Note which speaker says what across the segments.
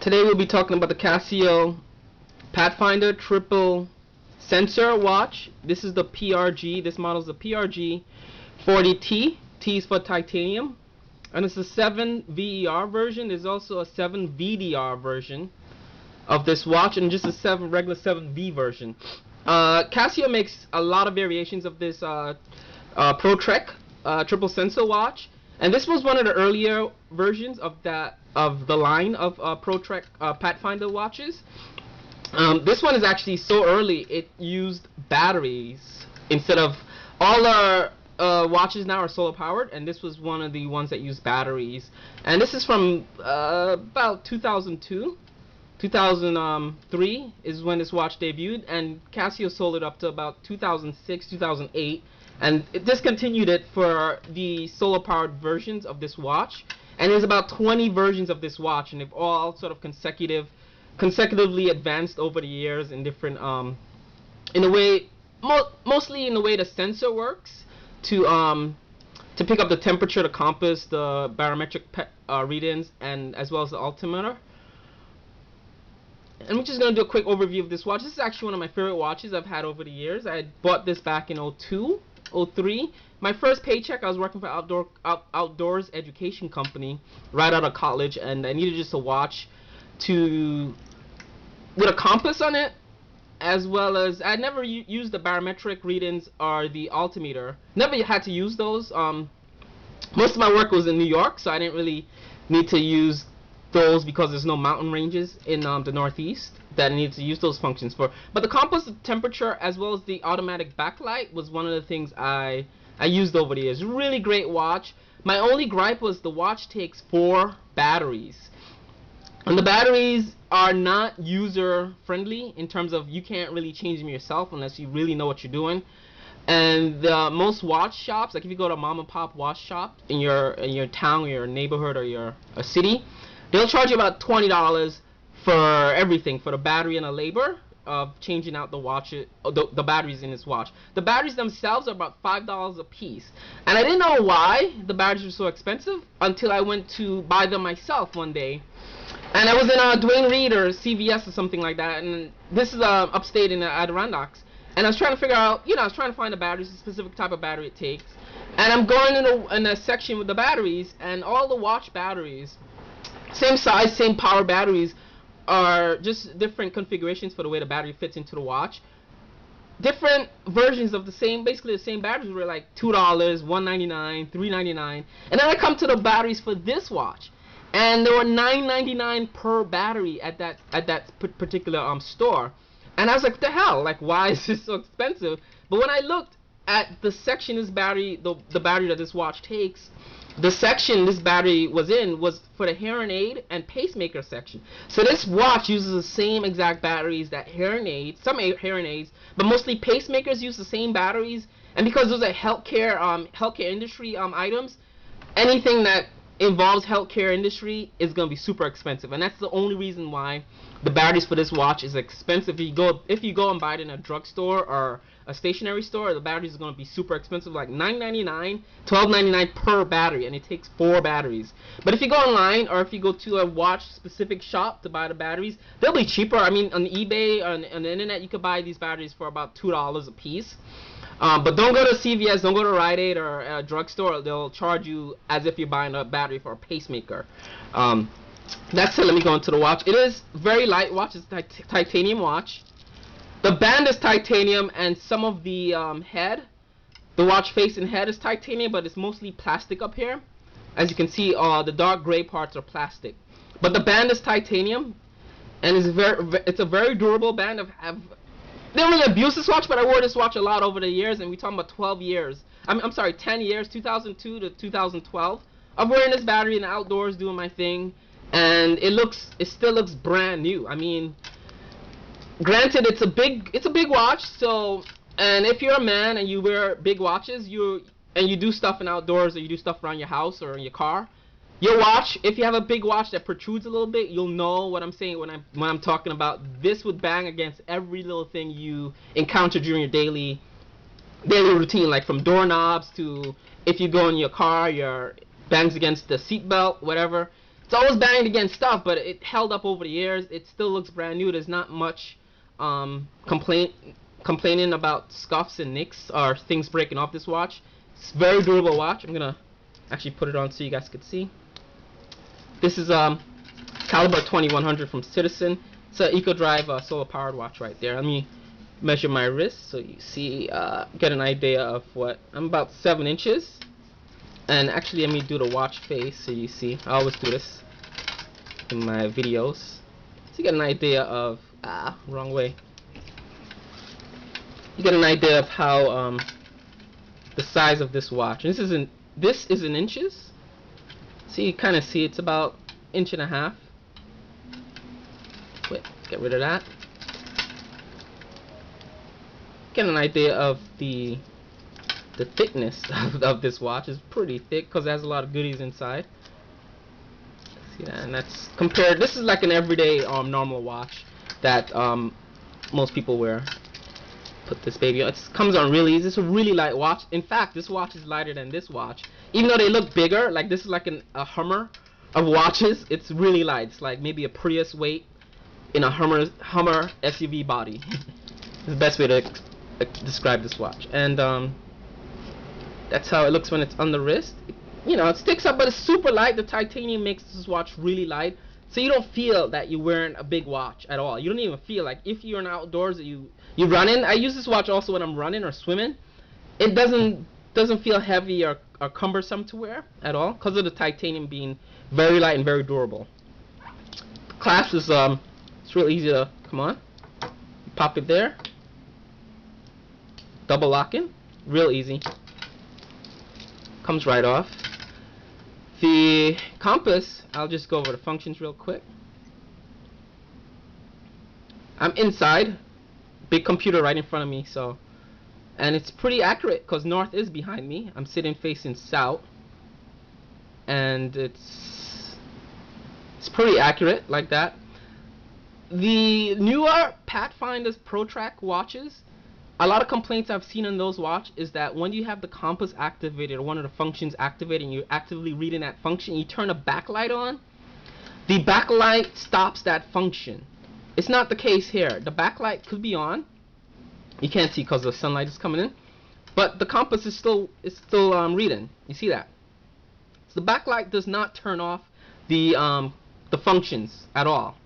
Speaker 1: Today we'll be talking about the Casio Pathfinder triple sensor watch. This is the PRG. This model is the PRG-40T. T is for titanium. And it's a 7 VER version. There's also a 7 VDR version of this watch, and just a regular 7V version. Casio makes a lot of variations of this ProTrek triple sensor watch, and this was one of the earlier versions of the line of ProTrek Pathfinder watches. This one is actually so early it used batteries instead of all our watches now are solar powered, and this was one of the ones that used batteries. And this is from about 2002. 2003 is when this watch debuted, and Casio sold it up to about 2006, 2008, and it discontinued it for the solar powered versions of this watch. And there's about 20 versions of this watch, and they've all sort of consecutively advanced over the years in different in a way, mostly in the way the sensor works to pick up the temperature, the compass, the barometric readings, and as well as the altimeter. And we're just going to do a quick overview of this watch. This is actually one of my favorite watches I've had over the years. I bought this back in 02, 03. My first paycheck, I was working for outdoors education company right out of college, and I needed just a watch with a compass on it, as well as I never used the barometric readings or the altimeter. Never had to use those. Most of my work was in New York, so I didn't really need to use those because there's no mountain ranges in the Northeast that I needed to use those functions for. But the compass, the temperature, as well as the automatic backlight was one of the things I used over the years. Really great watch. My only gripe was the watch takes 4 batteries. And the batteries are not user friendly in terms of you can't really change them yourself unless you really know what you're doing. And most watch shops, like if you go to a mom and pop watch shop in your town or your neighborhood or your city, they'll charge you about $20 for everything, for the battery and the labor of changing out the watch, the batteries in this watch. The batteries themselves are about $5 a piece, and I didn't know why the batteries were so expensive until I went to buy them myself one day. And I was in Duane Reade or CVS or something like that, and this is upstate in the Adirondacks. And I was trying to figure out, I was trying to find the batteries, a specific type of battery it takes. And I'm going in a section with the batteries, and all the watch batteries, same size, same power batteries, are just different configurations for the way the battery fits into the watch. Different versions of basically the same batteries were like $2, $1.99, $3.99. And then I come to the batteries for this watch, and there were $9.99 per battery at that particular store. And I was like, what the hell? Like, why is this so expensive? But when I looked at the section this battery, the battery that this watch takes, the section this battery was in was for the hearing aid and pacemaker section. So this watch uses the same exact batteries that some hearing aids, but mostly pacemakers use the same batteries. And because those are healthcare industry items, anything that involves healthcare industry is going to be super expensive, and that's the only reason why the batteries for this watch is expensive. If you go and buy it in a drugstore or a stationery store, the batteries are going to be super expensive, like $9.99, $12.99 per battery, and it takes 4 batteries. But if you go online or if you go to a watch specific shop to buy the batteries, they'll be cheaper. I mean, on eBay, on the internet, you could buy these batteries for about $2 a piece. But don't go to CVS, don't go to Rite Aid or a drugstore. They'll charge you as if you're buying a battery for a pacemaker. That's it. Let me go into the watch. It is very light watch. It's a titanium watch. The band is titanium, and some of the the watch face and head is titanium, but it's mostly plastic up here. As you can see, the dark gray parts are plastic. But the band is titanium, and it's a very durable band. They don't really abuse this watch, but I wore this watch a lot over the years, and we're talking about 12 years. I'm sorry, 10 years, 2002 to 2012. I'm wearing this battery in the outdoors doing my thing, and it still looks brand new. I mean, granted, it's a big watch, so, and if you're a man and you wear big watches, and you do stuff in outdoors, or you do stuff around your house or in your car, your watch, if you have a big watch that protrudes a little bit, you'll know what I'm saying when I'm talking about. This would bang against every little thing you encounter during your daily routine, like from doorknobs to if you go in your car, your bangs against the seat belt, whatever. It's always banged against stuff, but it held up over the years. It still looks brand new. There's not much complaining about scuffs and nicks or things breaking off this watch. It's a very durable watch. I'm gonna actually put it on so you guys could see. This is caliber 2100 from Citizen. It's an EcoDrive solar powered watch right there. Let me measure my wrist so you see, get an idea of what I'm about 7 inches. And actually, let me do the watch face so you see. I always do this in my videos, so you get an idea of wrong way. You get an idea of how the size of this watch. And this is in inches. So you kind of see it's about 1.5 inches. Wait, get rid of that. Get an idea of the thickness of this watch. Is pretty thick because it has a lot of goodies inside. See that? And that's compared. This is like an everyday normal watch that most people wear. Put this baby on. It comes on really easy. It's a really light watch. In fact, this watch is lighter than this watch. Even though they look bigger, like this is like a Hummer of watches. It's really light. It's like maybe a Prius weight in a Hummer SUV body. It's the best way to describe this watch. And that's how it looks when it's on the wrist. You know, it sticks up, but it's super light. The titanium makes this watch really light, so you don't feel that you're wearing a big watch at all. You don't even feel like if you're in outdoors, you running. I use this watch also when I'm running or swimming. It doesn't feel heavy or cumbersome to wear at all because of the titanium being very light and very durable. The clasp is it's real easy to come on. You pop it there. Double locking, real easy. Comes right off. The compass, I'll just go over the functions real quick. I'm inside, big computer right in front of me, so, and it's pretty accurate because north is behind me. I'm sitting facing south, and it's pretty accurate like that. The newer Pathfinder's ProTrek watches, a lot of complaints I've seen on those watches is that when you have the compass activated or one of the functions activated and you're actively reading that function, you turn a backlight on, the backlight stops that function. It's not the case here. The backlight could be on. You can't see because the sunlight is coming in, but the compass is still reading. You see that? So the backlight does not turn off the functions at all.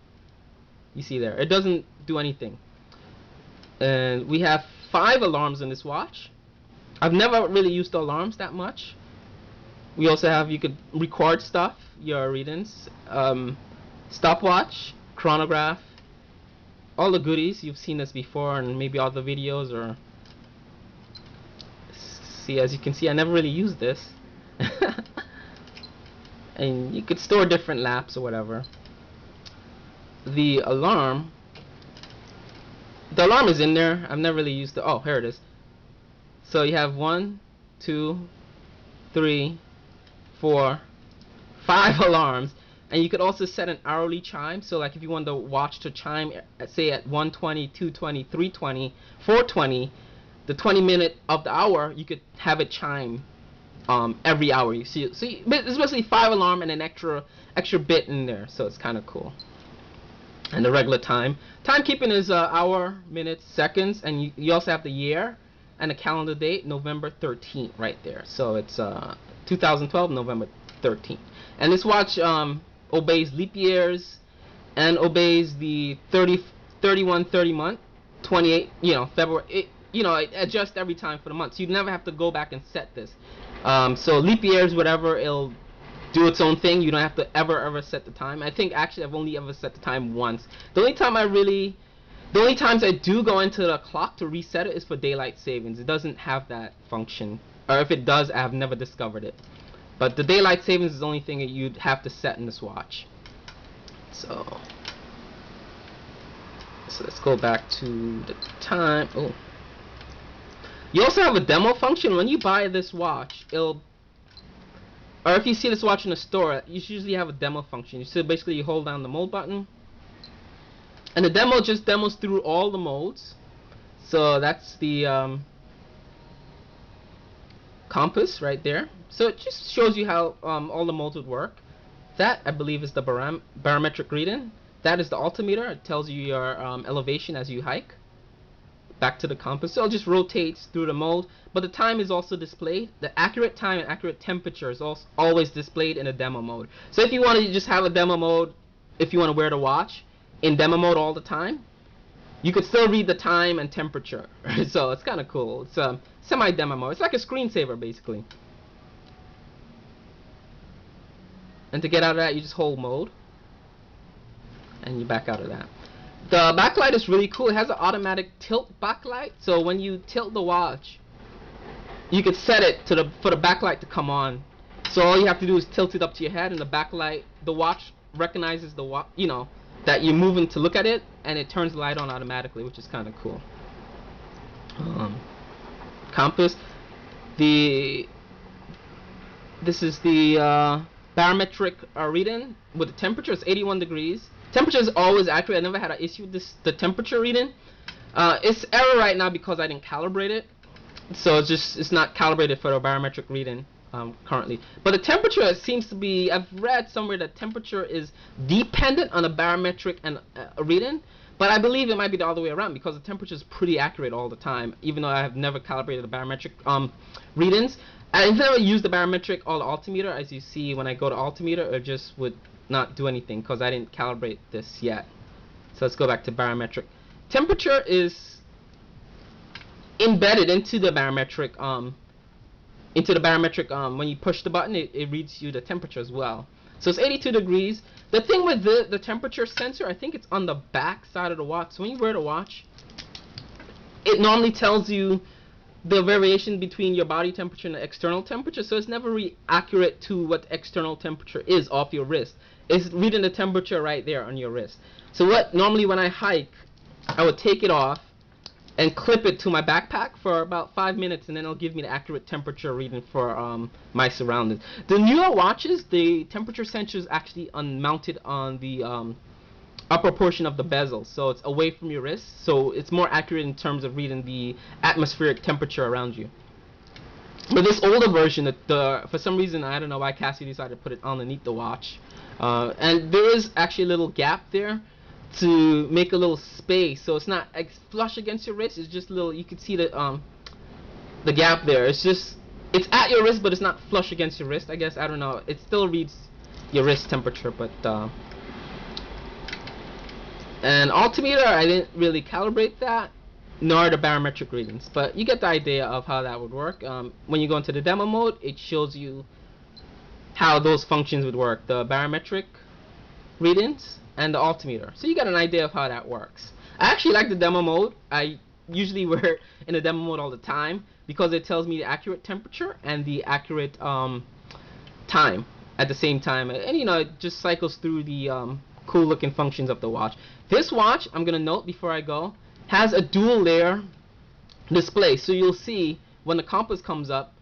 Speaker 1: You see there? It doesn't do anything. And we have 5 alarms in this watch. I've never really used the alarms that much. We also have, you could record stuff, your readings, stopwatch, chronograph, all the goodies. You've seen this before and maybe all the videos. Or see, as you can see, I never really used this. And you could store different laps or whatever. The alarm is in there. I've never really used it. Oh, here it is. So you have 1, 2, 3, 4, 5 alarms, and you could also set an hourly chime. So like if you want the watch to chime, say at 1:20, 2:20, 3:20, 4:20, the 20-minute of the hour, you could have it chime every hour. You see, but it's basically 5 alarm and an extra bit in there. So it's kind of cool. And the regular timekeeping is hour, minutes, seconds, and you also have the year and the calendar date, November 13th, right there. So it's 2012, November 13th. And this watch obeys leap years and obeys the 31-30 month, 28, February. It adjusts every time for the month. So you never have to go back and set this. So leap years, whatever, it'll do its own thing. You don't have to ever set the time. I think actually I've only ever set the time once. The only times I do go into the clock to reset it is for daylight savings. It doesn't have that function, or if it does, I have never discovered it. But the daylight savings is the only thing that you'd have to set in this watch. So let's go back to the time. Oh, you also have a demo function. When you buy this watch, or if you see this watch in a store, you usually have a demo function. So basically you hold down the mode button, and the demo just demos through all the modes. So that's the compass right there. So it just shows you how all the modes would work. That, I believe, is the barometric reading. That is the altimeter. It tells you your elevation as you hike back to the compass. So it just rotates through the mode, but the time is also displayed. The accurate time and accurate temperature is also always displayed in a demo mode. So if you want to just have a demo mode, if you want to wear the watch in demo mode all the time, you could still read the time and temperature. So it's kind of cool. It's a semi-demo mode. It's like a screensaver, basically. And to get out of that, you just hold mode, and you back out of that. The backlight is really cool. It has an automatic tilt backlight, so when you tilt the watch, you could set it to for the backlight to come on. So all you have to do is tilt it up to your head, and the backlight, the watch recognizes that you're moving to look at it, and it turns the light on automatically, which is kind of cool. Compass. This is the barometric reading with the temperature. It's 81 degrees. Temperature is always accurate. I never had an issue with the temperature reading. It's error right now because I didn't calibrate it, so it's not calibrated for the barometric reading currently. But the temperature, it seems to be, I've read somewhere that temperature is dependent on a barometric and reading, but I believe it might be the other way around because the temperature is pretty accurate all the time, even though I have never calibrated the barometric readings. I've never used the barometric or the altimeter. As you see, when I go to altimeter, it just would not do anything because I didn't calibrate this yet. So let's go back to barometric. Temperature is embedded into the barometric. When you push the button, it reads you the temperature as well. So it's 82 degrees. The thing with the temperature sensor, I think it's on the back side of the watch. So when you wear the watch, it normally tells you the variation between your body temperature and the external temperature, so it's never really accurate to what the external temperature is off your wrist. It's reading the temperature right there on your wrist. So normally when I hike, I would take it off and clip it to my backpack for about 5 minutes, and then it'll give me the accurate temperature reading for my surroundings. The newer watches, the temperature sensor is actually mounted on the upper portion of the bezel, so it's away from your wrist, so it's more accurate in terms of reading the atmospheric temperature around you. But this older version, for some reason, I don't know why Casio decided to put it underneath the watch, and there is actually a little gap there to make a little space, so it's not flush against your wrist. It's just a little. You can see the gap there. It's at your wrist, but it's not flush against your wrist. I guess, I don't know. It still reads your wrist temperature, but and altimeter, I didn't really calibrate that, nor the barometric readings, but you get the idea of how that would work. When you go into the demo mode, it shows you how those functions would work, the barometric readings and the altimeter. So you get an idea of how that works. I actually like the demo mode. I usually wear it in the demo mode all the time because it tells me the accurate temperature and the accurate time at the same time, and it just cycles through the cool looking functions of the watch. This watch, I'm gonna note before I go, has a dual layer display, so you'll see when the compass comes up,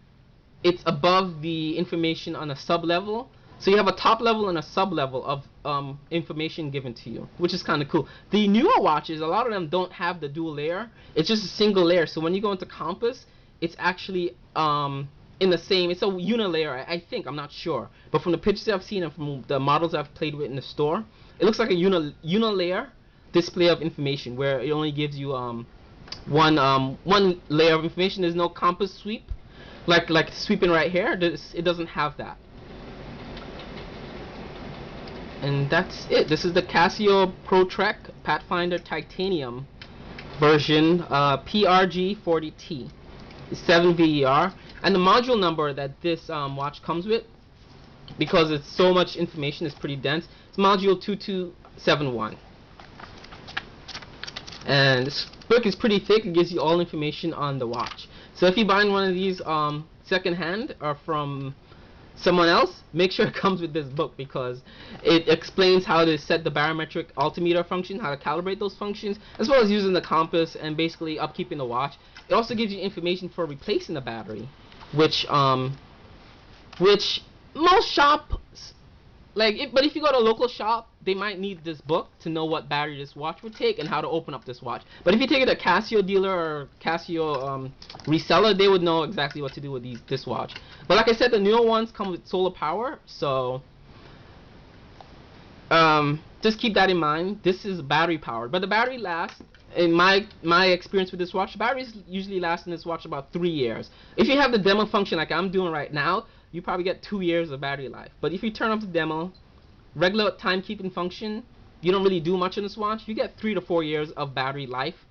Speaker 1: it's above the information on a sub level. So you have a top level and a sub level of information given to you, which is kind of cool. The newer watches, a lot of them don't have the dual layer. It's just a single layer. So when you go into compass, it's actually in the same, it's a unilayer, I think, I'm not sure. But from the pictures I've seen and from the models I've played with in the store, it looks like a unilayer display of information where it only gives you one layer of information. There's no compass sweep, like sweeping right here. It doesn't have that. And that's it. This is the Casio ProTrek Pathfinder Titanium version, PRG-40T. 7 VER, and the module number that this watch comes with, because it's so much information, is pretty dense. It's module 2271, and this book is pretty thick. It gives you all information on the watch. So if you buy one of these second-hand or from someone else, make sure it comes with this book, because it explains how to set the barometric altimeter function, how to calibrate those functions, as well as using the compass and basically upkeeping the watch. It also gives you information for replacing the battery, which most shops but if you go to a local shop, they might need this book to know what battery this watch would take and how to open up this watch. But if you take it to a Casio dealer or Casio reseller, they would know exactly what to do with this watch. But like I said, the newer ones come with solar power, so Just keep that in mind. This is battery powered, but the battery lasts. In my experience with this watch, batteries usually last in this watch about 3 years. If you have the demo function like I'm doing right now, you probably get 2 years of battery life. But if you turn off the demo, regular timekeeping function, you don't really do much in this watch, you get 3 to 4 years of battery life.